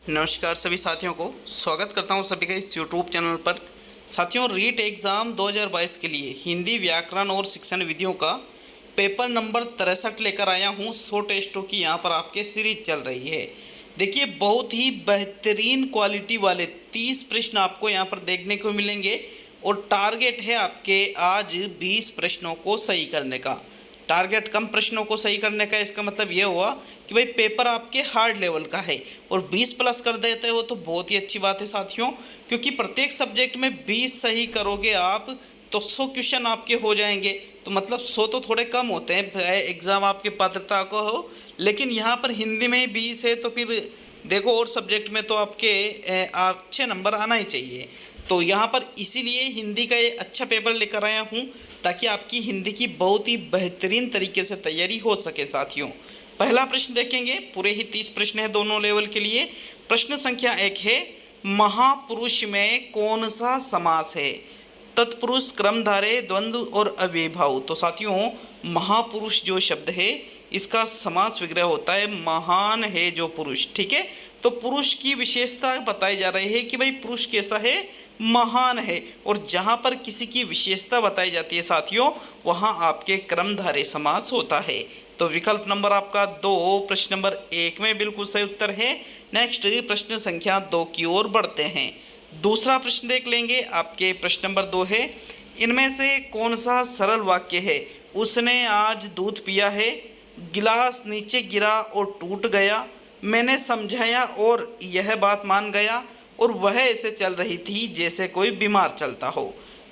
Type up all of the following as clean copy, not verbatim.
नमस्कार सभी साथियों को स्वागत करता हूं सभी का इस यूट्यूब चैनल पर। साथियों, रीट एग्ज़ाम 2022 के लिए हिंदी व्याकरण और शिक्षण विधियों का पेपर नंबर 63 लेकर आया हूं। 100 टेस्टों की यहां पर आपके सीरीज चल रही है। देखिए, बहुत ही बेहतरीन क्वालिटी वाले 30 प्रश्न आपको यहां पर देखने को मिलेंगे और टारगेट है आपके आज 20 प्रश्नों को सही करने का। टारगेट कम प्रश्नों को सही करने का, इसका मतलब ये हुआ कि भाई पेपर आपके हार्ड लेवल का है और 20 प्लस कर देते हो तो बहुत ही अच्छी बात है साथियों, क्योंकि प्रत्येक सब्जेक्ट में 20 सही करोगे आप तो 100 क्वेश्चन आपके हो जाएंगे। तो मतलब 100 तो थोड़े कम होते हैं एग्ज़ाम आपके पात्रता को हो, लेकिन यहाँ पर हिंदी में 20 है तो फिर देखो और सब्जेक्ट में तो आपके अच्छे नंबर आना ही चाहिए। तो यहाँ पर इसीलिए हिंदी का ये अच्छा पेपर लेकर आया हूँ ताकि आपकी हिंदी की बहुत ही बेहतरीन तरीके से तैयारी हो सके। साथियों, पहला प्रश्न देखेंगे, पूरे ही 30 प्रश्न है दोनों लेवल के लिए। प्रश्न संख्या 1 है, महापुरुष में कौन सा समास है? तत्पुरुष, क्रमधारय, द्वंद्व और अव्ययीभाव। तो साथियों, महापुरुष जो शब्द है इसका समास विग्रह होता है महान है जो पुरुष। ठीक है, तो पुरुष की विशेषता बताई जा रही है कि भाई पुरुष कैसा है, महान है। और जहाँ पर किसी की विशेषता बताई जाती है साथियों, वहाँ आपके क्रमधारय समास होता है। तो विकल्प नंबर आपका 2 प्रश्न नंबर 1 में बिल्कुल सही उत्तर है। नेक्स्ट प्रश्न संख्या 2 की ओर बढ़ते हैं। दूसरा प्रश्न देख लेंगे, आपके प्रश्न नंबर 2 है, इनमें से कौन सा सरल वाक्य है? उसने आज दूध पिया है, गिलास नीचे गिरा और टूट गया, मैंने समझाया और यह बात मान गया, और वह ऐसे चल रही थी जैसे कोई बीमार चलता हो।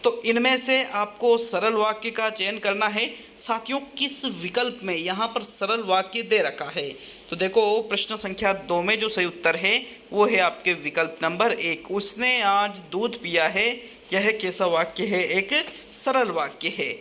तो इनमें से आपको सरल वाक्य का चयन करना है। साथियों, किस विकल्प में यहाँ पर सरल वाक्य दे रखा है? तो देखो, प्रश्न संख्या 2 में जो सही उत्तर है वो है आपके विकल्प नंबर 1, उसने आज दूध पिया है। यह कैसा वाक्य है? एक सरल वाक्य है,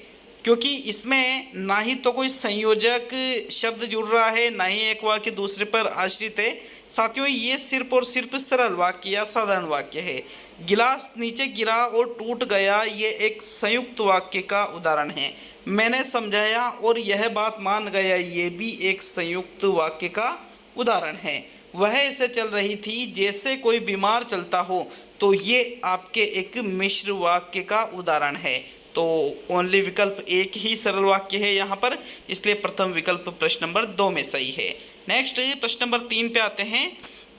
क्योंकि इसमें ना ही तो कोई संयोजक शब्द जुड़ रहा है, ना ही एक वाक्य दूसरे पर आश्रित है। साथियों, ये सिर्फ और सिर्फ सरल वाक्य या साधारण वाक्य है। गिलास नीचे गिरा और टूट गया, ये एक संयुक्त वाक्य का उदाहरण है। मैंने समझाया और यह बात मान गया, ये भी एक संयुक्त वाक्य का उदाहरण है। वह ऐसे चल रही थी जैसे कोई बीमार चलता हो, तो ये आपके एक मिश्र वाक्य का उदाहरण है। तो ओनली विकल्प 1 ही सरल वाक्य है यहाँ पर, इसलिए प्रथम विकल्प प्रश्न नंबर 2 में सही है। नेक्स्ट प्रश्न नंबर 3 पे आते हैं।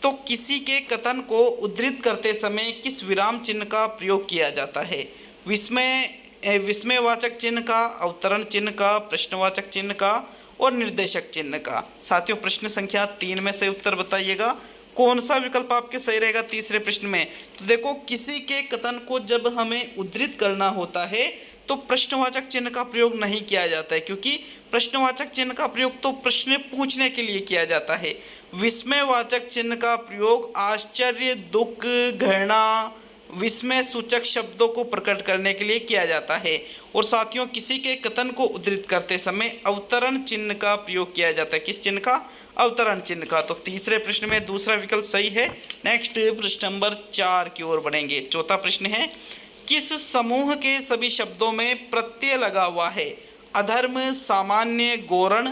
तो किसी के कथन को उद्धृत करते समय किस विराम चिन्ह का प्रयोग किया जाता है? विस्मयवाचक चिन्ह का, अवतरण चिन्ह का, प्रश्नवाचक चिन्ह का और निर्देशक चिन्ह का। साथियों, प्रश्न संख्या 3 में से उत्तर बताइएगा, कौन सा विकल्प आपके सही रहेगा तीसरे प्रश्न में? तो देखो, किसी के कथन को जब हमें उद्धृत करना होता है तो प्रश्नवाचक चिन्ह का प्रयोग नहीं किया जाता है, क्योंकि प्रश्नवाचक चिन्ह का प्रयोग तो प्रश्न पूछने के लिए किया जाता है। विस्मयवाचक चिन्ह का प्रयोग आश्चर्य, दुख, घृणा, विस्मय सूचक शब्दों को प्रकट करने के लिए किया जाता है। और साथियों, किसी के कथन को उद्धृत करते समय अवतरण चिन्ह का प्रयोग किया जाता है। किस चिन्ह का? अवतरण चिन्ह का। तो तीसरे प्रश्न में दूसरा विकल्प सही है। नेक्स्ट प्रश्न नंबर 4 की ओर बढ़ेंगे। चौथा प्रश्न है, किस समूह के सभी शब्दों में प्रत्यय लगा हुआ है? अधर्म, सामान्य, गौरण,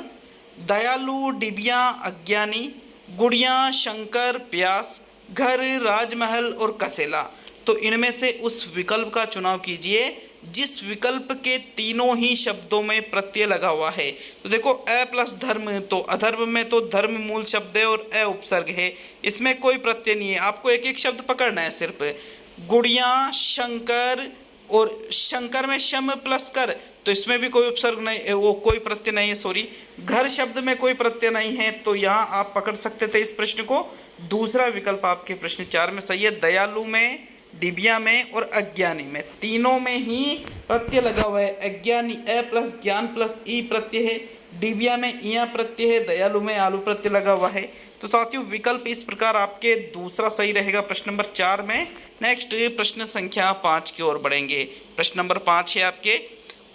दयालु, डिबिया, अज्ञानी, गुड़िया, शंकर, प्यास, घर, राजमहल और कसेला। तो इनमें से उस विकल्प का चुनाव कीजिए जिस विकल्प के तीनों ही शब्दों में प्रत्यय लगा हुआ है। तो देखो, अ प्लस धर्म, तो अधर्म में तो धर्म मूल शब्द है और अ उपसर्ग है, इसमें कोई प्रत्यय नहीं है। आपको एक एक शब्द पकड़ना है सिर्फ। गुड़िया, शंकर, और शंकर में शम प्लस कर, तो इसमें भी कोई उपसर्ग नहीं, वो कोई प्रत्यय नहीं है, सॉरी। घर शब्द में कोई प्रत्यय नहीं है, तो यहाँ आप पकड़ सकते थे इस प्रश्न को। दूसरा विकल्प आपके प्रश्न 4 में सही है। दयालु में, डिबिया में और अज्ञानी में, तीनों में ही प्रत्यय लगा हुआ है। अज्ञानी अ प्लस ज्ञान प्लस ई प्रत्यय है, डिबिया में इया प्रत्यय है, दयालु में आलू प्रत्यय लगा हुआ है। तो साथियों, विकल्प इस प्रकार आपके दूसरा सही रहेगा प्रश्न नंबर 4 में। नेक्स्ट प्रश्न संख्या 5 की ओर बढ़ेंगे। प्रश्न नंबर 5 है आपके,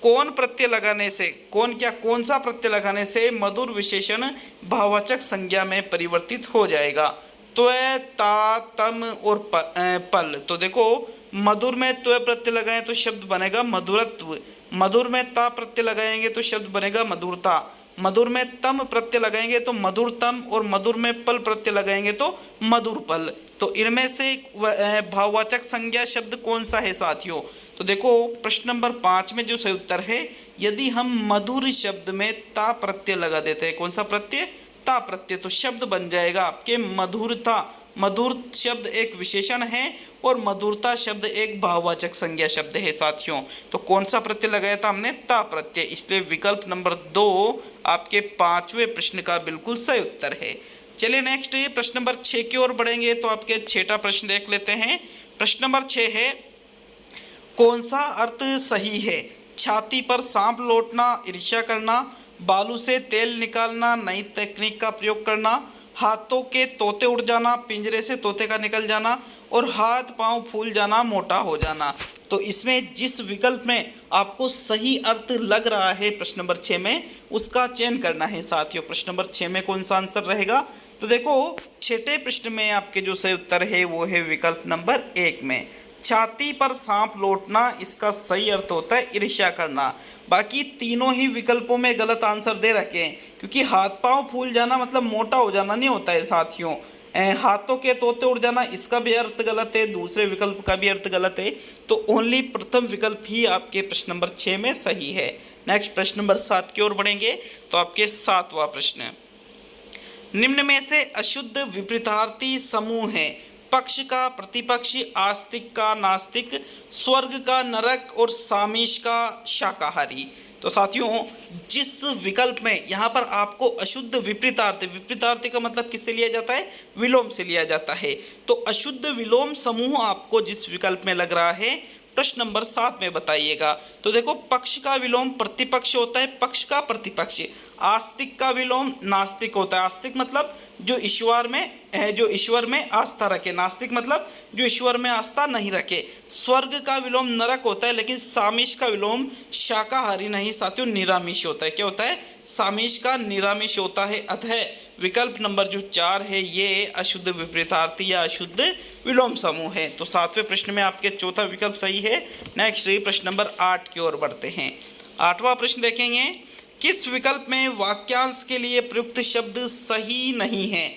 कौन प्रत्यय लगाने से, कौन सा प्रत्यय लगाने से मधुर विशेषण भाववाचक संज्ञा में परिवर्तित हो जाएगा? त्व, ता, तम और पल। तो देखो, मधुर में त्व प्रत्यय लगाएं तो शब्द बनेगा मधुरत्व, मधुर में ता प्रत्यय लगाएंगे तो शब्द बनेगा मधुरता, मधुर में तम प्रत्यय लगाएंगे तो मधुरतम, और मधुर में पल प्रत्यय लगाएंगे तो मधुरपल। तो इनमें से भाववाचक संज्ञा शब्द कौन सा है साथियों? तो देखो प्रश्न नंबर 5 में जो सही उत्तर है, यदि हम मधुर शब्द में ता प्रत्यय लगा देते हैं, कौन सा प्रत्यय? ता प्रत्यय, तो शब्द बन जाएगा आपके मधुरता। मधुर शब्द एक विशेषण है और मधुरता शब्द एक भाववाचक संज्ञा शब्द है साथियों। तो कौन सा प्रत्यय लगाया था हमने? ता प्रत्यय। इसलिए विकल्प नंबर 2 आपके 5वें प्रश्न का बिल्कुल सही उत्तर है। चलिए नेक्स्ट प्रश्न नंबर 6 की ओर बढ़ेंगे। तो आपके 6वां प्रश्न देख लेते हैं। प्रश्न नंबर 6 है, कौन सा अर्थ सही है? छाती पर सांप लौटना, ईर्ष्या करना, बालू से तेल निकालना, नई तकनीक का प्रयोग करना, हाथों के तोते उड़ जाना, पिंजरे से तोते का निकल जाना, और हाथ पांव फूल जाना, मोटा हो जाना। तो इसमें जिस विकल्प में आपको सही अर्थ लग रहा है प्रश्न नंबर 6 में, उसका चयन करना है साथियों। प्रश्न नंबर 6 में कौन सा आंसर रहेगा? तो देखो 6ठे प्रश्न में आपके जो सही उत्तर है वो है विकल्प नंबर 1 में, छाती पर सांप लौटना। इसका सही अर्थ होता है ईर्ष्या करना। बाकी तीनों ही विकल्पों में गलत आंसर दे रखे हैं, क्योंकि हाथ पांव फूल जाना मतलब मोटा हो जाना नहीं होता है साथियों। हाथों के तोते उड़ जाना, इसका भी अर्थ गलत है, दूसरे विकल्प का भी अर्थ गलत है। तो ओनली प्रथम विकल्प ही आपके प्रश्न नंबर 6 में सही है। नेक्स्ट प्रश्न नंबर 7 की ओर बढ़ेंगे। तो आपके 7वां प्रश्न, निम्न में से अशुद्ध विपरीतार्थी समूह है? पक्ष का प्रतिपक्ष, आस्तिक का नास्तिक, स्वर्ग का नरक, और सामीश का शाकाहारी। तो साथियों जिस विकल्प में यहाँ पर आपको अशुद्ध विपरीतार्थ, विपरीतार्थ का मतलब किससे लिया जाता है? विलोम से लिया जाता है। तो अशुद्ध विलोम समूह आपको जिस विकल्प में लग रहा है प्रश्न नंबर 7 में बताइएगा। तो देखो पक्ष का विलोम प्रतिपक्ष होता है, पक्ष का प्रतिपक्ष। आस्तिक का विलोम नास्तिक होता है। आस्तिक मतलब जो ईश्वर में आस्था रखे, नास्तिक मतलब जो ईश्वर में आस्था नहीं रखे। स्वर्ग का विलोम नरक होता है, लेकिन सामीश का विलोम शाकाहारी नहीं साथियों, निरामिष होता है। क्या होता है? सामीश का निरामिष होता है। अतः विकल्प नंबर जो 4 है ये अशुद्ध विपरीतार्थी या अशुद्ध विलोम समूह है। तो 7वें प्रश्न में आपके चौथा विकल्प सही है। नेक्स्ट प्रश्न नंबर 8 की ओर बढ़ते हैं। 8वां प्रश्न देखेंगे, किस विकल्प में वाक्यांश के लिए प्रयुक्त शब्द सही नहीं है?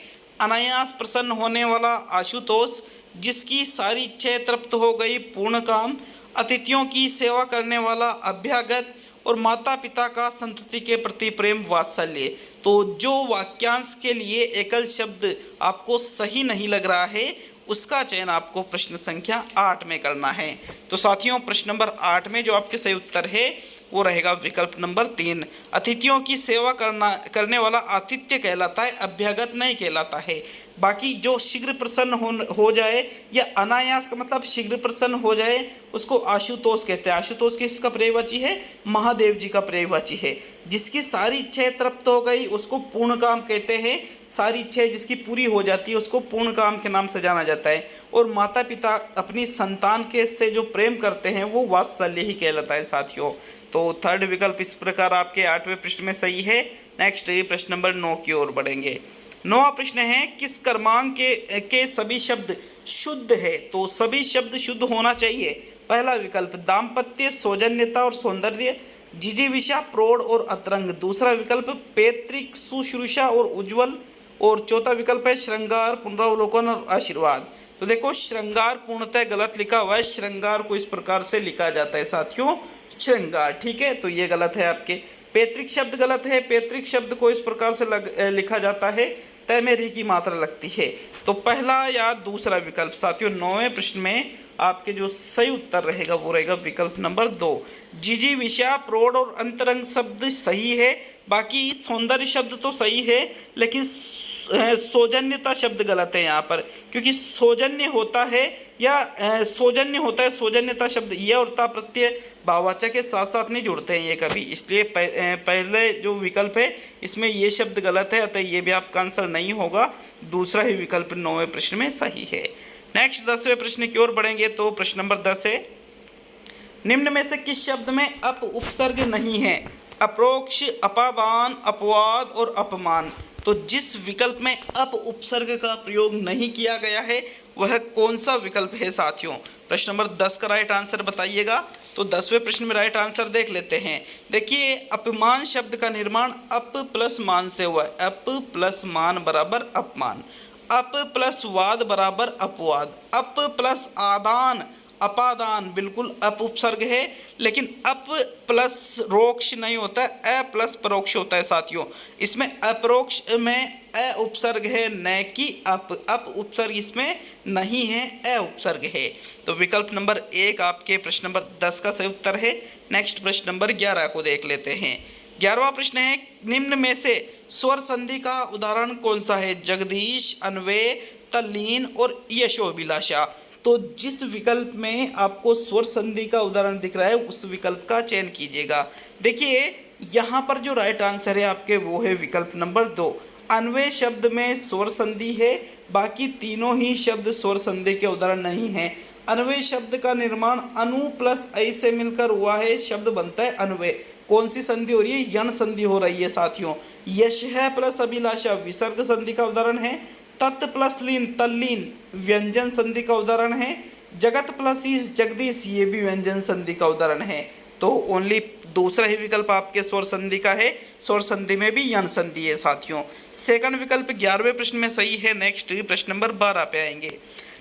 अनायास प्रसन्न होने वाला आशुतोष, जिसकी सारी इच्छाएं तृप्त हो गई पूर्ण काम, अतिथियों की सेवा करने वाला अभ्यागत, और माता पिता का संतति के प्रति प्रेम वात्सल्य। तो जो वाक्यांश के लिए एकल शब्द आपको सही नहीं लग रहा है उसका चयन आपको प्रश्न संख्या 8 में करना है। तो साथियों प्रश्न नंबर 8 में जो आपके सही उत्तर है वो रहेगा विकल्प नंबर 3। अतिथियों की सेवा करने वाला आतिथ्य कहलाता है, अभ्यागत नहीं कहलाता है। बाकी जो शीघ्र प्रसन्न हो जाए या अनायास का मतलब शीघ्र प्रसन्न हो जाए उसको आशुतोष कहते हैं। आशुतोष किसका पर्यायवाची है? महादेव जी का पर्यायवाची है। जिसकी सारी इच्छाएं तृप्त हो गई उसको पूर्ण काम कहते हैं। सारी इच्छाएं जिसकी पूरी हो जाती है उसको पूर्ण काम के नाम से जाना जाता है। और माता पिता अपनी संतान के से जो प्रेम करते हैं वो वात्सल्य ही कहलाता है साथियों। तो थर्ड विकल्प इस प्रकार आपके 8वें प्रश्न में सही है। नेक्स्ट प्रश्न नंबर 9 की ओर बढ़ेंगे। 9वां प्रश्न है, किस क्रमांक के सभी शब्द शुद्ध है? तो सभी शब्द शुद्ध होना चाहिए। पहला विकल्प दाम्पत्य, सौजन्यता और सौंदर्य, जिजीविषा, प्रौढ़ और अतरंग। दूसरा विकल्प पैतृक, शुश्रूषा और उज्ज्वल। और चौथा विकल्प है श्रृंगार, पुनरावलोकन और आशीर्वाद। तो देखो श्रृंगार पूर्णतः गलत लिखा हुआ है। श्रृंगार को इस प्रकार से लिखा जाता है साथियों, श्रृंगार, ठीक है, तो ये गलत है आपके। पैतृक शब्द गलत है। पैतृक शब्द को इस प्रकार से लिखा जाता है, तय में री की मात्रा लगती है। तो पहला या दूसरा विकल्प साथियों 9वें प्रश्न में आपके जो सही उत्तर रहेगा वो रहेगा विकल्प नंबर 2। जिजीविषा, प्रौढ़ और अंतरंग शब्द सही है। बाकी सौंदर्य शब्द तो सही है, लेकिन सौजन्यता शब्द गलत है यहाँ पर, क्योंकि सौजन्य होता है या सौजन्यता शब्द ये और ता प्रत्यय भाववाचक के साथ साथ नहीं जुड़ते हैं ये कभी, इसलिए पहले जो विकल्प है इसमें ये शब्द गलत है, अतः ये भी आपका आंसर नहीं होगा। दूसरा ही विकल्प 9वें प्रश्न में सही है। नेक्स्ट 10वें प्रश्न की ओर बढ़ेंगे। तो प्रश्न नंबर 10 है, निम्न में से किस शब्द में अप उपसर्ग नहीं है? अप्रोक्ष, अपादान, अपवाद और अपमान। तो जिस विकल्प में अप उपसर्ग का प्रयोग नहीं किया गया है वह कौन सा विकल्प है साथियों? प्रश्न नंबर 10 का राइट आंसर बताइएगा। तो 10वें प्रश्न में राइट आंसर देख लेते हैं। देखिए, अपमान शब्द का निर्माण अप प्लस मान से हुआ है। अप प्लस मान बराबर अपमान, अप प्लस वाद बराबर अपवाद, अप प्लस आदान अपादान, बिल्कुल अप उपसर्ग है, लेकिन अप प्लस रोक्ष नहीं होता है, अ प्लस परोक्ष होता है साथियों। इसमें अपरोक्ष में अ उपसर्ग है, न कि अप उपसर्ग इसमें नहीं है, अ उपसर्ग है। तो विकल्प नंबर 1 आपके प्रश्न नंबर 10 का सही उत्तर है। नेक्स्ट प्रश्न नंबर 11 को देख लेते हैं। 11वां प्रश्न है, निम्न में से स्वर संधि का उदाहरण कौन सा है? जगदीश, अन्वय, तल्लीन और यशोभिलाषा। तो जिस विकल्प में आपको स्वर संधि का उदाहरण दिख रहा है उस विकल्प का चयन कीजिएगा। देखिए, यहाँ पर जो राइट आंसर है आपके वो है विकल्प नंबर 2। अन्वय शब्द में स्वर संधि है, बाकी तीनों ही शब्द स्वर संधि के उदाहरण नहीं है। अन्वय शब्द का निर्माण अनु प्लस ऐ से मिलकर हुआ है, शब्द बनता है अन्वय। कौन सी संधि हो रही है? यण संधि हो रही है साथियों। यश है प्लस अभिलाषा विसर्ग संधि का उदाहरण है। तत् प्लस लीन तल्लीन व्यंजन संधि का उदाहरण है। जगत प्लस ईश जगदीश ये भी व्यंजन संधि का उदाहरण है। तो ओनली दूसरा ही विकल्प आपके स्वर संधि का है। स्वर संधि में भी यण संधि है साथियों। सेकंड विकल्प 11वें प्रश्न में सही है। नेक्स्ट प्रश्न नंबर 12 पे आएंगे।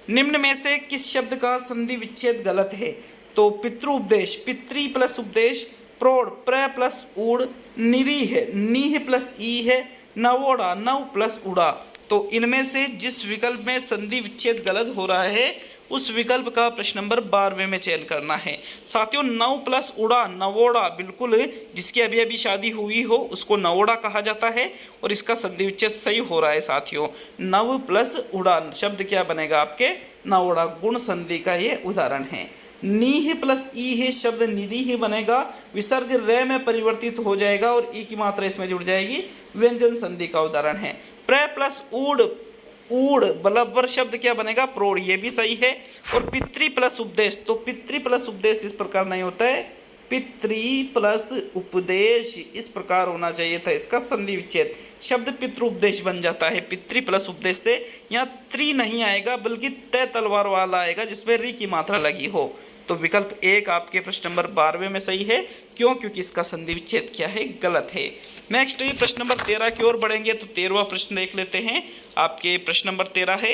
निम्न में से किस शब्द का संधि विच्छेद गलत है? तो पितृ उपदेश, पितृ प्लस उपदेश, प्रौढ़ प्र प्लस ऊढ़, निरीह नीह प्लस ई है, नवोड़ा नव प्लस उड़ा। तो इनमें से जिस विकल्प में संधि विच्छेद गलत हो रहा है उस विकल्प का प्रश्न नंबर 12वें में चयन करना है साथियों। नव प्लस उड़ा नवोड़ा, बिल्कुल जिसकी अभी अभी शादी हुई हो उसको नवोड़ा कहा जाता है और इसका संधि विच्छेद सही हो रहा है साथियों। नव प्लस उड़ा शब्द क्या बनेगा आपके? नवोड़ा। गुण संधि का ये उदाहरण है। नीह प्लस ई है शब्द निरीह बनेगा, विसर्ग रे में परिवर्तित हो जाएगा और ई की मात्रा इसमें जुड़ जाएगी, व्यंजन संधि का उदाहरण है। प्र प्लस ऊढ़ ऊढ़ बलबर शब्द क्या बनेगा? प्रौढ़, ये भी सही है। और पितृ प्लस उपदेश, तो पितृ प्लस उपदेश इस प्रकार नहीं होता है, पितृ प्लस उपदेश इस प्रकार होना चाहिए था इसका संधि विच्छेद। शब्द पितृ उपदेश बन जाता है पितृ प्लस उपदेश से। यहाँ त्रि नहीं आएगा बल्कि तय तलवार वाला आएगा जिसमें री की मात्रा लगी हो। तो विकल्प 1 आपके प्रश्न नंबर 12वें में सही है। क्यों? क्योंकि इसका संधि विच्छेद क्या है? गलत है। नेक्स्ट प्रश्न नंबर 13 की ओर बढ़ेंगे। तो 13वां प्रश्न देख लेते हैं। आपके प्रश्न नंबर 13 है,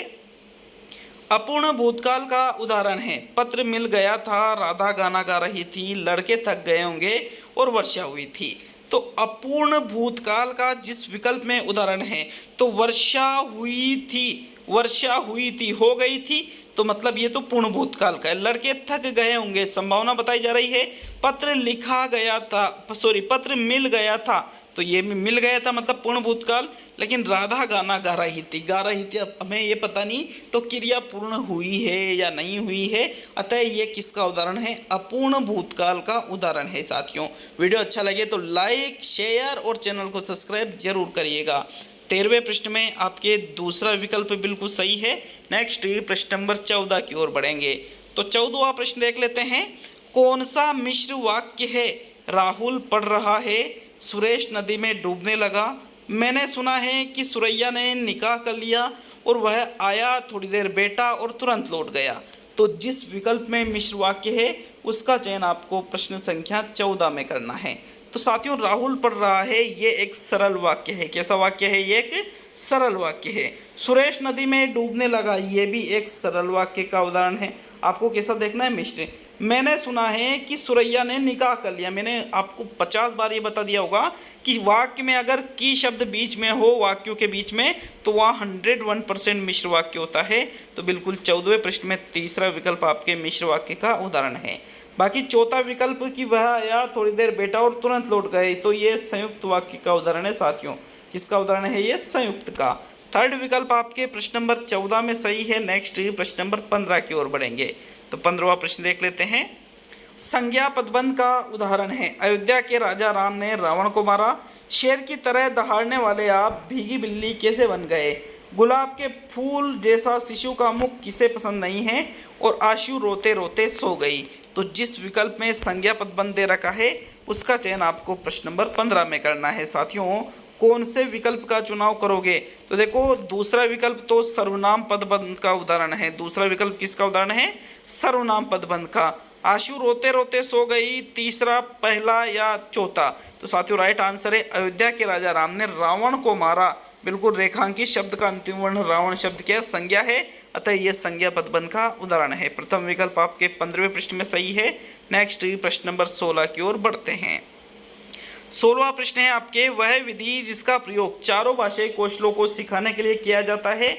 अपूर्ण भूतकाल का उदाहरण है। पत्र मिल गया था, राधा गाना गा रही थी, लड़के थक गए होंगे और वर्षा हुई थी। तो अपूर्ण भूतकाल का जिस विकल्प में उदाहरण है तो वर्षा हुई थी, वर्षा हुई थी हो गई थी, तो मतलब ये तो पूर्ण भूतकाल का है। लड़के थक गए होंगे, संभावना बताई जा रही है। पत्र लिखा गया था, सॉरी पत्र मिल गया था, तो ये मिल गया था मतलब पूर्ण भूतकाल। लेकिन राधा गाना गा रही थी, अब हमें ये पता नहीं तो क्रिया पूर्ण हुई है या नहीं हुई है, अतः ये किसका उदाहरण है? अपूर्ण भूतकाल का उदाहरण है साथियों। वीडियो अच्छा लगे तो लाइक शेयर और चैनल को सब्सक्राइब जरूर करिएगा। 13वें प्रश्न में आपके दूसरा विकल्प बिल्कुल सही है। नेक्स्ट प्रश्न नंबर 14 की ओर बढ़ेंगे। तो 14वां प्रश्न देख लेते हैं। कौन सा मिश्र वाक्य है? राहुल पढ़ रहा है, सुरेश नदी में डूबने लगा, मैंने सुना है कि सुरैया ने निकाह कर लिया और वह आया, थोड़ी देर बैठा और तुरंत लौट गया। तो जिस विकल्प में मिश्र वाक्य है उसका चयन आपको प्रश्न संख्या 14 में करना है। तो साथियों, राहुल पढ़ रहा है ये एक सरल वाक्य है। कैसा वाक्य है? ये एक सरल वाक्य है। सुरेश नदी में डूबने लगा, ये भी एक सरल वाक्य का उदाहरण है। आपको कैसा देखना है? मिश्र। मैंने सुना है कि सुरैया ने निकाह कर लिया, मैंने आपको 50 बार ये बता दिया होगा कि वाक्य में अगर की शब्द बीच में हो, वाक्यों के बीच में, तो वह 101% मिश्र वाक्य होता है। तो बिल्कुल 14वें प्रश्न में तीसरा विकल्प आपके मिश्र वाक्य का उदाहरण है। बाकी चौथा विकल्प कि वह आया, थोड़ी देर बैठा और तुरंत लौट गए, तो ये संयुक्त वाक्य का उदाहरण है साथियों। किसका उदाहरण है? ये संयुक्त का। थर्ड विकल्प आपके प्रश्न नंबर 14 में सही है। नेक्स्ट प्रश्न नंबर 15 की ओर बढ़ेंगे। तो 15वां प्रश्न देख लेते हैं। संज्ञा पदबंध का उदाहरण है। अयोध्या के राजा राम ने रावण को मारा, शेर की तरह दहाड़ने वाले आप भीगी बिल्ली कैसे बन गए, गुलाब के फूल जैसा शिशु का मुख किसे पसंद नहीं है, और आशु रोते रोते सो गई। तो जिस विकल्प में संज्ञा पदबंध दे रखा है उसका चयन आपको प्रश्न नंबर 15 में करना है साथियों। कौन से विकल्प का चुनाव करोगे? तो देखो, दूसरा विकल्प तो सर्वनाम पदबंध का उदाहरण है। दूसरा विकल्प किसका उदाहरण है? सर्वनाम पदबंध का। आशु रोते रोते सो गई, तीसरा, पहला या चौथा? तो साथियों राइट आंसर है अयोध्या के राजा राम ने रावण को मारा। बिल्कुल रेखांकित शब्द का अंतिम वर्ण रावण शब्द क्या संज्ञा है, अतः यह संज्ञा पदबंध का उदाहरण है। प्रथम विकल्प आपके 15वें प्रश्न में सही है। नेक्स्ट प्रश्न नंबर 16 की ओर बढ़ते हैं। 16वां प्रश्न है आपके, वह विधि जिसका प्रयोग चारों भाषाई कौशलों को सिखाने के लिए किया जाता है,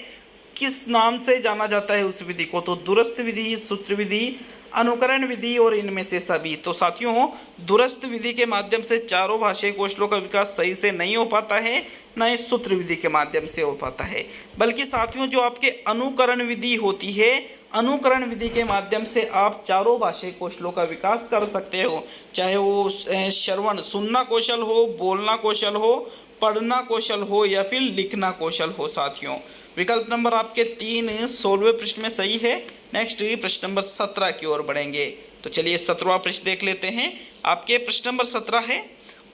किस नाम से जाना जाता है उस विधि को? तो दूरस्थ विधि, सूत्र विधि, अनुकरण विधि और इनमें से सभी। तो साथियों दूरस्थ विधि के माध्यम से चारों भाषाई कौशलों का विकास सही से नहीं हो पाता है, न ही सूत्र विधि के माध्यम से हो पाता है, बल्कि साथियों जो आपके अनुकरण विधि होती है, अनुकरण विधि के माध्यम से आप चारों भाषाई कौशलों का विकास कर सकते हो, चाहे वो श्रवण सुनना कौशल हो, बोलना कौशल हो, पढ़ना कौशल हो या फिर लिखना कौशल हो। साथियों विकल्प नंबर आपके 3 16वें प्रश्न में सही है। नेक्स्ट प्रश्न नंबर 17 की ओर बढ़ेंगे। तो चलिए 17वां प्रश्न देख लेते हैं। आपके प्रश्न नंबर 17 है,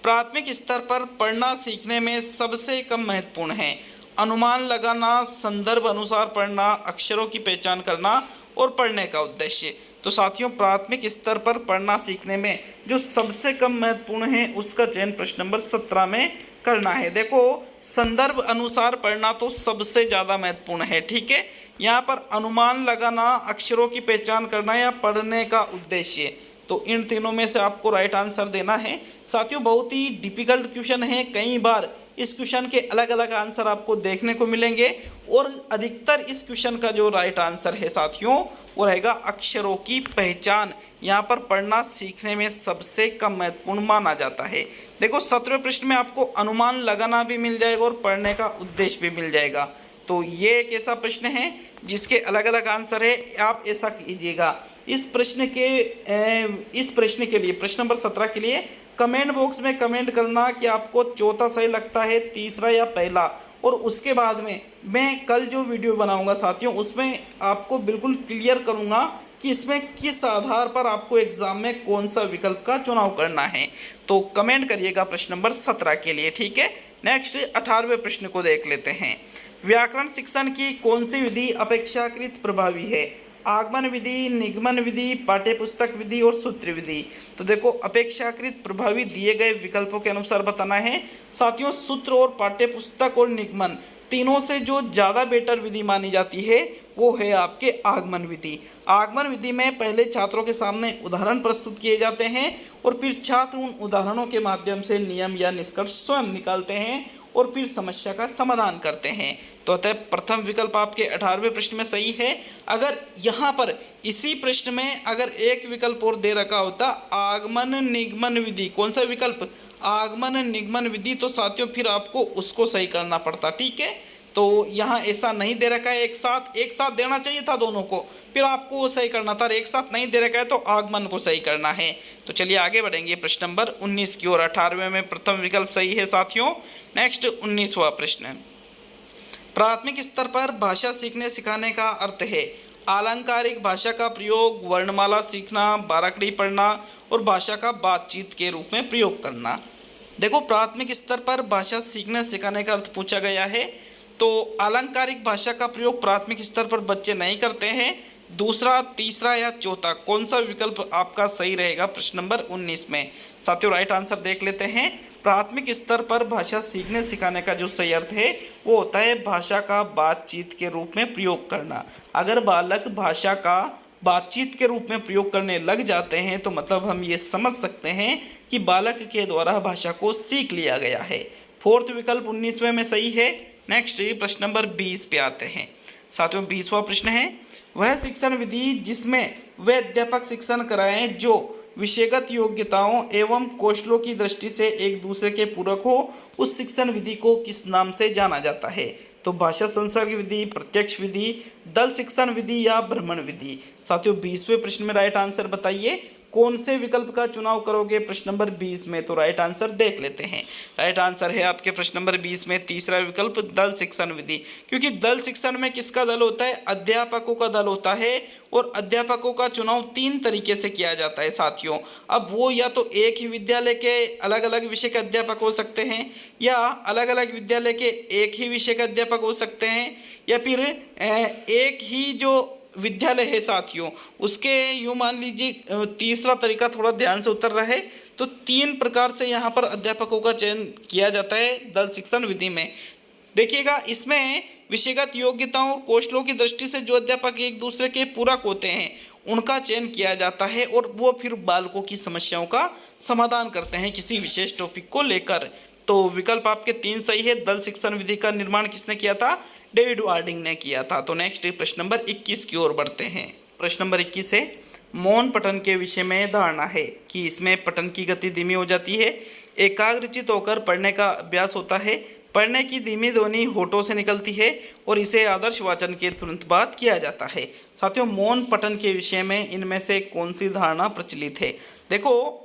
प्राथमिक स्तर पर पढ़ना सीखने में सबसे कम महत्वपूर्ण है अनुमान लगाना, संदर्भ अनुसार पढ़ना, अक्षरों की पहचान करना और पढ़ने का उद्देश्य। तो साथियों प्राथमिक स्तर पर पढ़ना सीखने में जो सबसे कम महत्वपूर्ण है उसका चयन प्रश्न नंबर 17 में करना है। देखो संदर्भ अनुसार पढ़ना तो सबसे ज़्यादा महत्वपूर्ण है, ठीक है। यहाँ पर अनुमान लगाना, अक्षरों की पहचान करना या पढ़ने का उद्देश्य, तो इन तीनों में से आपको राइट आंसर देना है। साथियों बहुत ही डिफिकल्ट क्वेश्चन है, कई बार इस क्वेश्चन के अलग अलग आंसर आपको देखने को मिलेंगे और अधिकतर इस क्वेश्चन का जो राइट आंसर है साथियों वो रहेगा अक्षरों की पहचान। यहाँ पर पढ़ना सीखने में सबसे कम महत्वपूर्ण माना जाता है। देखो 17वें प्रश्न में आपको अनुमान लगाना भी मिल जाएगा और पढ़ने का उद्देश्य भी मिल जाएगा। तो ये एक ऐसा प्रश्न है जिसके अलग अलग आंसर है। आप ऐसा कीजिएगा, इस प्रश्न के लिए प्रश्न नंबर 17 के लिए कमेंट बॉक्स में कमेंट करना कि आपको चौथा सही लगता है, तीसरा या पहला, और उसके बाद में मैं कल जो वीडियो बनाऊंगा साथियों उसमें आपको बिल्कुल क्लियर करूंगा कि इसमें किस आधार पर आपको एग्जाम में कौन सा विकल्प का चुनाव करना है। तो कमेंट करिएगा प्रश्न नंबर 17 के लिए, ठीक है। नेक्स्ट 18वें प्रश्न को देख लेते हैं। व्याकरण शिक्षण की कौन सी विधि अपेक्षाकृत प्रभावी है? आगमन विधि, निगमन विधि, पाठ्यपुस्तक विधि और सूत्र विधि। तो देखो अपेक्षाकृत प्रभावी दिए गए विकल्पों के अनुसार बताना है। साथियों सूत्र और पाठ्यपुस्तक और निगमन तीनों से जो ज़्यादा बेटर विधि मानी जाती है वो है आपके आगमन विधि। आगमन विधि में पहले छात्रों के सामने उदाहरण प्रस्तुत किए जाते हैं और फिर छात्र उन उदाहरणों के माध्यम से नियम या निष्कर्ष स्वयं निकालते हैं और फिर समस्या का समाधान करते हैं। तो अतः प्रथम विकल्प आपके 18वें प्रश्न में सही है। अगर यहाँ पर इसी प्रश्न में अगर एक विकल्प और दे रखा होता आगमन निगमन विधि, कौन सा विकल्प? आगमन निगमन विधि, तो साथियों फिर आपको उसको सही करना पड़ता, ठीक है। तो यहाँ ऐसा नहीं दे रखा है, एक साथ देना चाहिए था दोनों को, फिर आपको वो सही करना था। एक साथ नहीं दे रखा है तो आगमन को सही करना है। तो चलिए आगे बढ़ेंगे प्रश्न नंबर 19 की ओर। 18वें में प्रथम विकल्प सही है साथियों। नेक्स्ट 19वां प्रश्न, प्राथमिक स्तर पर भाषा सीखने सिखाने का अर्थ है आलंकारिक भाषा का प्रयोग, वर्णमाला सीखना, बाराखड़ी पढ़ना और भाषा का बातचीत के रूप में प्रयोग करना। देखो प्राथमिक स्तर पर भाषा सीखने सिखाने का अर्थ पूछा गया है तो आलंकारिक भाषा का प्रयोग प्राथमिक स्तर पर बच्चे नहीं करते हैं। दूसरा, तीसरा या चौथा, कौन सा विकल्प आपका सही रहेगा प्रश्न नंबर 19 में? साथियों राइट आंसर देख लेते हैं। प्राथमिक स्तर पर भाषा सीखने सिखाने का जो सही अर्थ है वो होता है भाषा का बातचीत के रूप में प्रयोग करना। अगर बालक भाषा का बातचीत के रूप में प्रयोग करने लग जाते हैं तो मतलब हम ये समझ सकते हैं कि बालक के द्वारा भाषा को सीख लिया गया है। फोर्थ विकल्प 19वें में सही है। नेक्स्ट प्रश्न नंबर 20 पे आते हैं साथियों। 20वां प्रश्न है, वह शिक्षण विधि जिसमें वे अध्यापक शिक्षण कराएं जो विषयगत योग्यताओं एवं कौशलों की दृष्टि से एक दूसरे के पूरक हो, उस शिक्षण विधि को किस नाम से जाना जाता है? तो भाषा संसर्ग विधि, प्रत्यक्ष विधि, दल शिक्षण विधि या भ्रमण विधि। साथियों 20वें प्रश्न में राइट आंसर बताइए, कौन से विकल्प का चुनाव करोगे प्रश्न नंबर 20 में? तो राइट आंसर देख लेते हैं। राइट आंसर है आपके प्रश्न नंबर 20 में तीसरा विकल्प दल शिक्षण विधि, क्योंकि दल शिक्षण में किसका दल होता है? अध्यापकों का दल होता है और अध्यापकों का चुनाव 3 तरीके से किया जाता है साथियों। अब वो या तो एक ही विद्यालय के अलग अलग विषय के अध्यापक हो सकते हैं या अलग अलग विद्यालय के एक ही विषय के अध्यापक हो सकते हैं या फिर एक ही जो विद्यालय है साथियों, उसके यूँ मान लीजिए तीसरा तरीका थोड़ा ध्यान से उतर रहा है। तो 3 प्रकार से यहाँ पर अध्यापकों का चयन किया जाता है दल शिक्षण विधि में। देखिएगा, इसमें विषयगत योग्यताओं और कौशलों की दृष्टि से जो अध्यापक एक दूसरे के पूरक होते हैं उनका चयन किया जाता है और वो फिर बालकों की समस्याओं का समाधान करते हैं किसी विशेष टॉपिक को लेकर। तो विकल्प आपके 3 सही है। दल शिक्षण विधि का निर्माण किसने किया था? डेविड वार्डिंग ने किया था। तो नेक्स्ट प्रश्न नंबर 21 की ओर बढ़ते हैं। प्रश्न नंबर 21 है, मौन पठन के विषय में धारणा है कि इसमें पठन की गति धीमी हो जाती है, एकाग्रचित होकर पढ़ने का अभ्यास होता है, पढ़ने की धीमी ध्वनि होठों से निकलती है और इसे आदर्श वाचन के तुरंत बाद किया जाता है। साथियों, मौन पठन के विषय में इनमें से कौन सी धारणा प्रचलित है? देखो,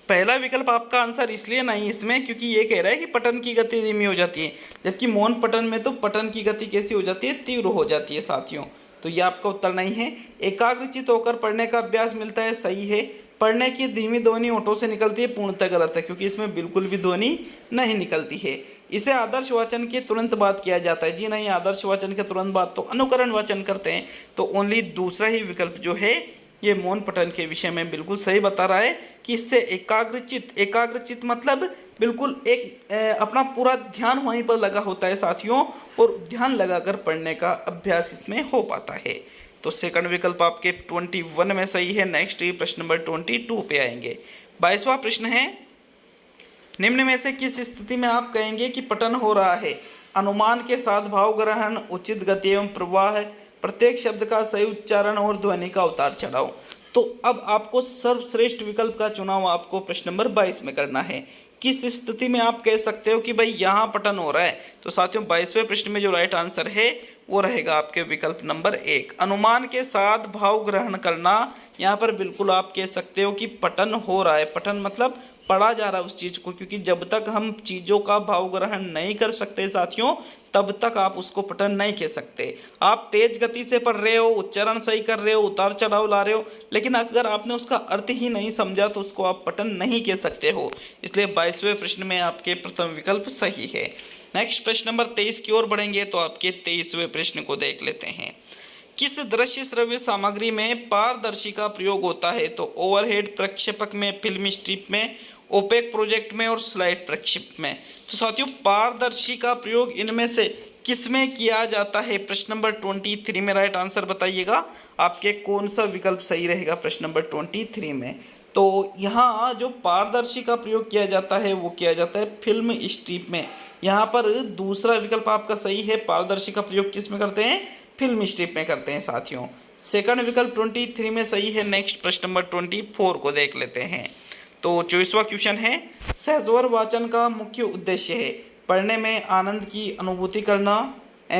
पहला विकल्प आपका आंसर इसलिए नहीं इसमें क्योंकि ये कह रहा है कि पठन की गति धीमी हो जाती है, जबकि मौन पठन में तो पठन की गति कैसी हो जाती है? तीव्र हो जाती है साथियों। तो ये आपका उत्तर नहीं है। एकाग्रचित होकर पढ़ने का अभ्यास मिलता है, सही है। पढ़ने की धीमी ध्वनि होठों से निकलती है, पूर्णतः गलत है क्योंकि इसमें बिल्कुल भी ध्वनि नहीं निकलती है। इसे आदर्श वाचन के तुरंत बाद किया जाता है, जी नहीं, आदर्श वाचन के तुरंत बाद तो अनुकरण वाचन करते हैं। तो ओनली दूसरा ही विकल्प जो है ये मौन पठन के विषय में बिल्कुल सही बता रहा है कि इससे एकाग्रचित मतलब बिल्कुल एक अपना पूरा ध्यान वहीं पर लगा होता है साथियों, और ध्यान लगाकर पढ़ने का अभ्यास इसमें हो पाता है। तो सेकंड विकल्प आपके 21 में सही है। नेक्स्ट प्रश्न नंबर 22 पे आएंगे। 22वां प्रश्न है, निम्न में से किस स्थिति में आप कहेंगे कि पठन हो रहा है? अनुमान के साथ भाव ग्रहण, उचित गति एवं प्रवाह, प्रत्येक शब्द का सही उच्चारण और ध्वनि का उतार चढ़ाव। तो अब आपको सर्वश्रेष्ठ विकल्प का चुनाव आपको प्रश्न नंबर 22 में करना है। किस स्थिति में आप कह सकते हो कि भाई यहाँ पठन हो रहा है? तो साथियों, 22वें प्रश्न में जो राइट आंसर है वो रहेगा आपके विकल्प नंबर 1, अनुमान के साथ भाव ग्रहण करना। यहाँ पर बिल्कुल आप कह सकते हो कि पठन हो रहा है। पठन मतलब पढ़ा जा रहा है उस चीज़ को, क्योंकि जब तक हम चीज़ों का भाव ग्रहण नहीं कर सकते साथियों तब तक आप उसको पठन नहीं कह सकते। आप तेज गति से पढ़ रहे हो, उच्चारण सही कर रहे हो, उतार चढ़ाव ला रहे हो, लेकिन अगर आपने उसका अर्थ ही नहीं समझा तो उसको आप पठन नहीं कह सकते हो। इसलिए 22वें प्रश्न में आपके प्रथम विकल्प सही है। नेक्स्ट प्रश्न नंबर 23 की ओर बढ़ेंगे तो आपके 23वें प्रश्न को देख लेते हैं। किस दृश्य श्रव्य सामग्री में पारदर्शी का प्रयोग होता है? तो ओवरहेड प्रक्षेपक में, फिल्म स्ट्रिप में, ओपेक प्रोजेक्ट में और स्लाइड प्रक्षेप में। तो साथियों, पारदर्शी का प्रयोग इनमें से किसमें किया जाता है? प्रश्न नंबर 23 में राइट आंसर बताइएगा, आपके कौन सा विकल्प सही रहेगा प्रश्न नंबर 23 में? तो यहाँ जो पारदर्शी का प्रयोग किया जाता है वो किया जाता है फिल्म स्ट्रिप में। यहाँ पर दूसरा विकल्प आपका सही है। पारदर्शी का प्रयोग किस में करते हैं? फिल्म स्ट्रिप में करते हैं साथियों। सेकंड विकल्प 23 में सही है। नेक्स्ट प्रश्न नंबर 24 को देख लेते हैं। तो 24वां क्वेश्चन है, सहस्वर वाचन का मुख्य उद्देश्य है पढ़ने में आनंद की अनुभूति करना,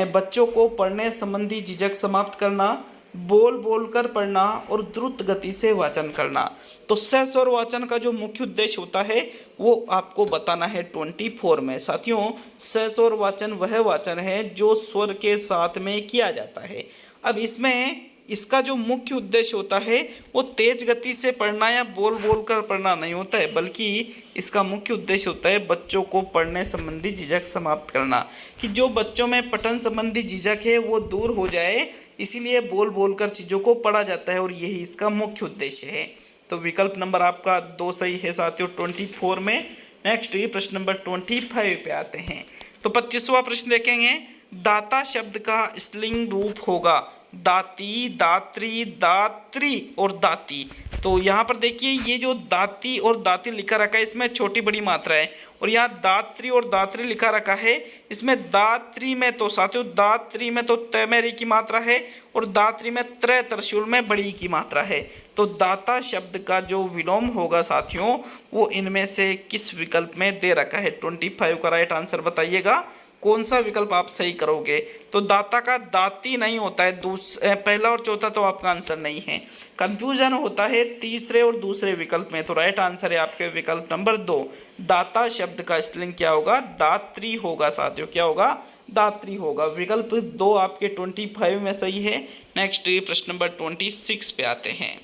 बच्चों को पढ़ने संबंधी झिझक समाप्त करना, बोल बोलकर पढ़ना और द्रुत गति से वाचन करना। तो सहस्वर वाचन का जो मुख्य उद्देश्य होता है वो आपको बताना है 24 में। साथियों, सहस्वर वाचन वह वाचन है जो स्वर के साथ में किया जाता है। अब इसमें इसका जो मुख्य उद्देश्य होता है वो तेज गति से पढ़ना या बोल बोल कर पढ़ना नहीं होता है, बल्कि इसका मुख्य उद्देश्य होता है बच्चों को पढ़ने संबंधी झिझक समाप्त करना, कि जो बच्चों में पठन संबंधी झिझक है वो दूर हो जाए, इसीलिए बोल बोल कर चीज़ों को पढ़ा जाता है और यही इसका मुख्य उद्देश्य है। तो विकल्प नंबर आपका 2 सही है साथियों 24 में। नेक्स्ट प्रश्न नंबर 25 पे आते हैं। तो 25वां प्रश्न देखेंगे, दाता शब्द का स्त्रीलिंग रूप होगा दाती, दात्री, दात्री और दाती। तो यहाँ पर देखिए ये जो दाती और दाती लिखा रखा है इसमें छोटी बड़ी मात्रा है, और यहाँ दात्री और दात्री लिखा रखा है इसमें दात्री में तो साथियों दात्री में तो तैमेरी की मात्रा है और दात्री में त्रय त्रिशूल में बड़ी की मात्रा है। तो दाता शब्द का जो विलोम होगा साथियों वो इनमें से किस विकल्प में दे रखा है? 25 का राइट आंसर बताइएगा, कौन सा विकल्प आप सही करोगे? तो दाता का दाती नहीं होता है, पहला और चौथा तो आपका आंसर नहीं है। कंफ्यूजन होता है तीसरे और दूसरे विकल्प में। तो राइट आंसर है आपके विकल्प नंबर 2, दाता शब्द का स्त्रीलिंग क्या होगा? दात्री होगा साथियों। क्या होगा? दात्री होगा। विकल्प 2 आपके 25 में सही है। नेक्स्ट प्रश्न नंबर 26 पे आते हैं।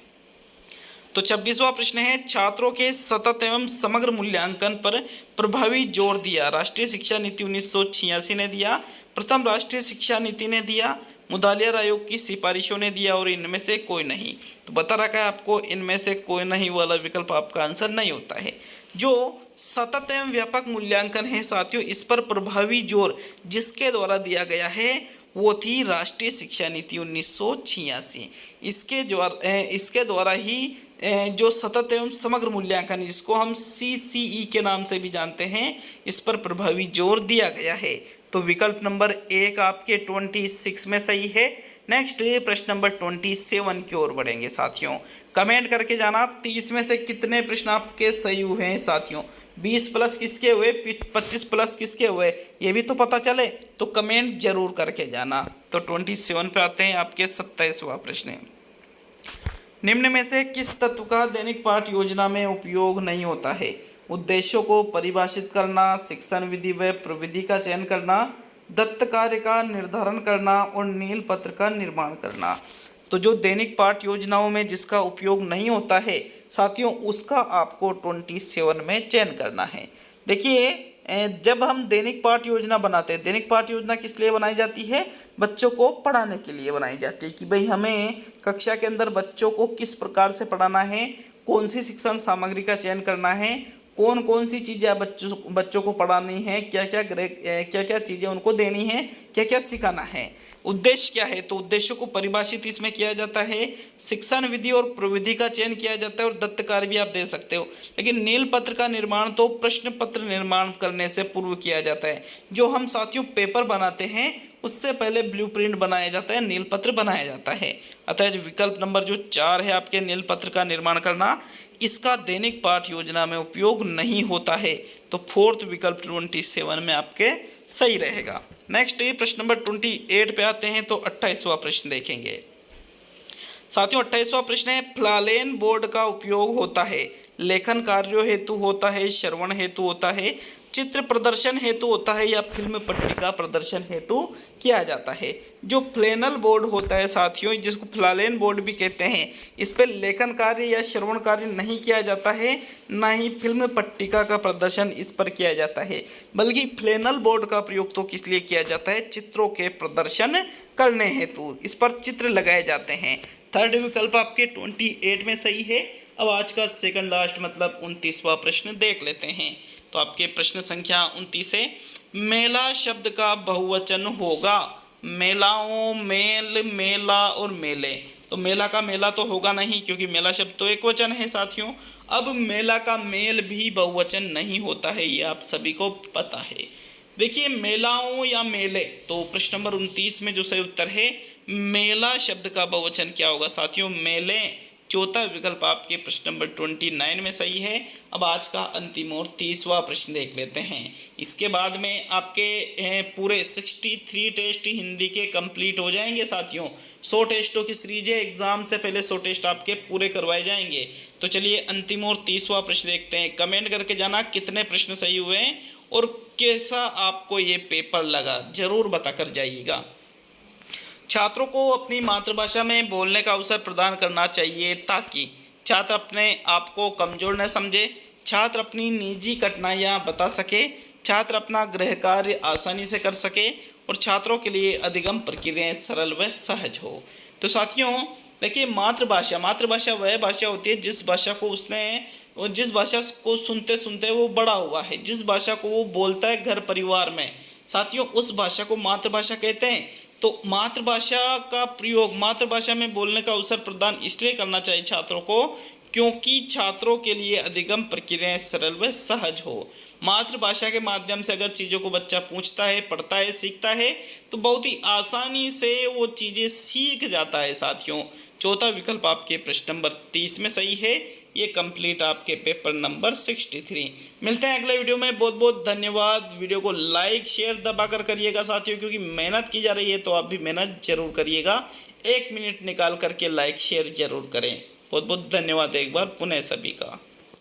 तो 26वां प्रश्न है, छात्रों के सतत एवं समग्र मूल्यांकन पर प्रभावी जोर दिया। राष्ट्रीय शिक्षा नीति 1986 ने दिया, प्रथम राष्ट्रीय शिक्षा नीति ने दिया, मुदालियार आयोग की सिफारिशों ने दिया और इनमें से कोई नहीं। तो बता रखा है आपको इनमें से कोई नहीं वाला विकल्प आपका आंसर नहीं होता है। जो सतत एवं व्यापक मूल्यांकन है साथियों, इस पर प्रभावी जोर जिसके द्वारा दिया गया है वो थी राष्ट्रीय शिक्षा नीति 1986। इसके द्वारा ही जो सतत एवं समग्र मूल्यांकन जिसको हम CCE के नाम से भी जानते हैं, इस पर प्रभावी जोर दिया गया है। तो विकल्प नंबर 1 आपके 26 में सही है। नेक्स्ट प्रश्न नंबर 27 की ओर बढ़ेंगे साथियों। कमेंट करके जाना 30 में से कितने प्रश्न आपके सही हुए हैं साथियों। 20 प्लस किसके हुए, 25 प्लस किसके हुए, ये भी तो पता चले। तो कमेंट जरूर करके जाना। तो 27 पे आते हैं आपके 27वां प्रश्न। निम्न में से किस तत्व का दैनिक पाठ योजना में उपयोग नहीं होता है? उद्देश्यों को परिभाषित करना, शिक्षण विधि व प्रविधि का चयन करना, दत्त कार्य का निर्धारण करना और नील पत्र का निर्माण करना। तो जो दैनिक पाठ योजनाओं में जिसका उपयोग नहीं होता है साथियों, उसका आपको 27 में चयन करना है। देखिए, जब हम दैनिक पाठ योजना बनाते हैं, दैनिक पाठ योजना किस लिए बनाई जाती है? बच्चों को पढ़ाने के लिए बनाई जाती है कि भाई हमें कक्षा के अंदर बच्चों को किस प्रकार से पढ़ाना है, कौन सी शिक्षण सामग्री का चयन करना है, कौन कौन सी चीज़ें बच्चों को पढ़ानी है, क्या क्या चीज़ें उनको देनी है, क्या क्या सिखाना है। उद्देश्य क्या है? तो उद्देश्यों को परिभाषित इसमें किया जाता है, शिक्षण विधि और प्रविधि का चयन किया जाता है और दत्त कार्य भी आप दे सकते हो। लेकिन नील पत्र का निर्माण तो प्रश्न पत्र निर्माण करने से पूर्व किया जाता है। जो हम साथियों पेपर बनाते हैं उससे पहले ब्लूप्रिंट बनाया जाता है, नील पत्र बनाया जाता है। अतः विकल्प नंबर जो 4 है आपके नील पत्र का निर्माण करना, इसका दैनिक पाठ योजना में उपयोग नहीं होता है। तो 4th विकल्प 27 में आपके सही रहेगा। नेक्स्ट प्रश्न नंबर 28 पे आते हैं। तो 28वां प्रश्न देखेंगे साथियों। 28वां प्रश्न है, फ्लालेन बोर्ड का उपयोग होता है, लेखन कार्यों हेतु होता है, श्रवण हेतु होता है, चित्र प्रदर्शन हेतु होता है या फिल्म पट्टिका प्रदर्शन हेतु किया जाता है। जो फ्लेनल बोर्ड होता है साथियों, जिसको फ्लालेन बोर्ड भी कहते हैं, इस पर लेखन कार्य या श्रवण कार्य नहीं किया जाता है, ना ही फिल्म पट्टिका का प्रदर्शन इस पर किया जाता है। बल्कि फ्लेनल बोर्ड का प्रयोग तो किस लिए किया जाता है? चित्रों के प्रदर्शन करने हेतु इस पर चित्र लगाए जाते हैं। 3rd विकल्प आपके 28 में सही है। अब आज का सेकंड लास्ट मतलब 29वां प्रश्न देख लेते हैं। तो आपके प्रश्न संख्या 29 है, मेला शब्द का बहुवचन होगा। मेलाओं, मेल, मेला और मेले। तो मेला का मेला तो होगा नहीं क्योंकि मेला शब्द तो एक वचन है साथियों। अब मेला का मेल भी बहुवचन नहीं होता है, ये आप सभी को पता है। देखिए, मेलाओं या मेले, तो प्रश्न नंबर 29 में जो सही उत्तर है मेला शब्द का बहुवचन क्या होगा साथियों? मेले। 4था विकल्प आपके प्रश्न नंबर 29 में सही है। अब आज का अंतिम और 30वां प्रश्न देख लेते हैं। इसके बाद में आपके पूरे 63 टेस्ट हिंदी के कंप्लीट हो जाएंगे साथियों। 100 टेस्टों की सीरीज है, एग्जाम से पहले 100 टेस्ट आपके पूरे करवाए जाएंगे। तो चलिए अंतिम और 30वां प्रश्न देखते हैं। कमेंट करके जाना कितने प्रश्न सही हुए हैं और कैसा आपको ये पेपर लगा, जरूर बताकर जाइएगा। छात्रों को अपनी मातृभाषा में बोलने का अवसर प्रदान करना चाहिए ताकि छात्र अपने आप को कमज़ोर न समझे, छात्र अपनी निजी कठिनाइयाँ बता सके, छात्र अपना गृह कार्य आसानी से कर सके और छात्रों के लिए अधिगम प्रक्रियाएं सरल व सहज हो। तो साथियों देखिए, मातृभाषा वह भाषा होती है जिस भाषा को सुनते सुनते वो बड़ा हुआ है, जिस भाषा को वो बोलता है घर परिवार में साथियों, उस भाषा को मातृभाषा कहते हैं। तो मातृभाषा का प्रयोग, मातृभाषा में बोलने का अवसर प्रदान इसलिए करना चाहिए छात्रों को क्योंकि छात्रों के लिए अधिगम प्रक्रियाएं सरल व सहज हो। मातृभाषा के माध्यम से अगर चीज़ों को बच्चा पूछता है, पढ़ता है, सीखता है तो बहुत ही आसानी से वो चीज़ें सीख जाता है साथियों। 4था विकल्प आपके प्रश्न नंबर 30 में सही है। ये कंप्लीट आपके पेपर नंबर 63। मिलते हैं अगले वीडियो में। बहुत बहुत धन्यवाद। वीडियो को लाइक शेयर दबाकर करिएगा साथियों, क्योंकि मेहनत की जा रही है तो आप भी मेहनत जरूर करिएगा। 1 मिनट निकाल करके लाइक शेयर जरूर करें। बहुत बहुत धन्यवाद एक बार पुनः सभी का।